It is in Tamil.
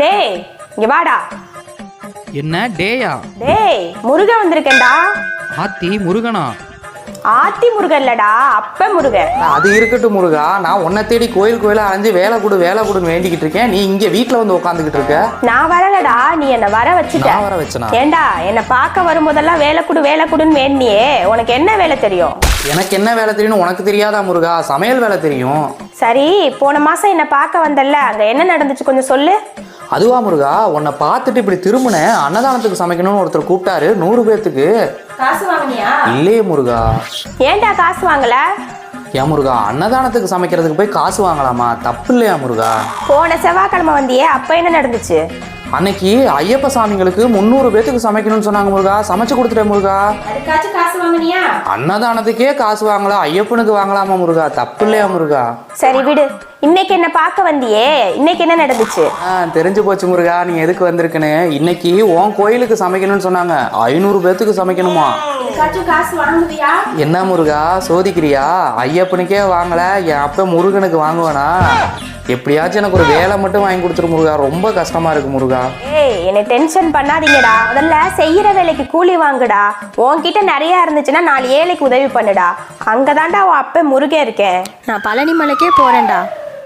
டேய் இங்க வாடா. என்ன டேயா? டேய் முருகன் வந்திருக்கேன்டா. ஆத்தி முருகனா? ஆத்தி முருகன் இல்லடா, அப்ப முருகன். அது இருக்கட்டும் முருகா, நான் உன்னை தேடி கோயில் கோயிலா அலைஞ்சு வேலை கொடுன்னு வேண்டிக்கிட்டு இருக்கேன். நீ இங்க வீட்டுல வந்து உட்காந்துக்கிட்டு இருக்க. நான் வரலடா, நீ என்ன வர வச்சுட்ட. நான் வர வச்சனா? ஏண்டா என்ன பார்க்க வரும்போதெல்லாம் வேலை கொடுன்னு வேண்டியே. உனக்கு என்ன வேலை தெரியும்? எனக்கு என்ன வேலை தெரியும்னு உனக்கு தெரியாதா முருகா? சமையல் வேலை தெரியும். சரி, போன மாசம் என்ன பார்க்க வந்தல்ல, அங்க என்ன நடந்துச்சு கொஞ்சம் சொல்லு. அதுவா முருகா, உன்னை பார்த்துட்டு இப்படி திரும்பினேன். அன்னதானத்துக்கு சமைக்கணும்னு ஒருத்தர் கூப்பிட்டாரு, 100 பேத்துக்கு. காசு வாங்கினியா? இல்லையே முருகா. ஏன்டா காசு வாங்கல? ஏன் முருகா, அன்னதானத்துக்கு சமைக்கிறதுக்கு போய் காசு வாங்கலாமா? தப்பு இல்லையா முருகா? போன செவ்வாய்க்கிழமை வந்தியே, அப்ப என்ன நடந்துச்சு? அன்னைக்கு ஐயப்ப சாமிங்களுக்கு 300 பேத்துக்கு சமைக்கணும்னு சொன்னாங்க முருகா. சமைச்சு கொடுத்துட்டேன் முருகா. அதுக்காச்சும் காசு வாங்கினியா? அன்னதானத்துக்கே காசு வாங்கல, ஐயப்பனுக்கு வாங்கலாமா முருகா? தப்பு இல்லையா முருகா? சரி விடு. இன்னைக்கு என்ன பார்க்க வந்தியே, இன்னைக்கு என்ன நடந்துச்சு? தெரிஞ்சு போச்சு முருகா நீ எதுக்கு வந்திருக்குன்னு. இன்னைக்கு உன் கோயிலுக்கு சமைக்கணும்னு சொன்னாங்க. 500 பேத்துக்கு சமைக்கணுமா? காசு வாங்குவியா? என்ன முருகா சோதிக்கிறியா? ஐயப்பனுக்கே வாங்கல, என் அப்ப முருகனுக்கு வாங்குவானா? எப்படியாச்சும் எனக்கு ஒரு வேலை மட்டும் வாங்கி கொடுத்துரு முருகா. ரொம்ப கஷ்டமா இருக்கு முருகா. ஏய், என்னை டென்ஷன் பண்ணாதீங்கடா. முதல்ல செய்யற வேலைக்கு கூலி வாங்குடா. உன்கிட்ட நிறைய இருந்துச்சுன்னா 4 ஏழைக்கு உதவி பண்ணுடா. அங்கதான்டா உன் அப்ப முருகன் இருக்கேன். நான் பழனி மலைக்கே போறேன்டா.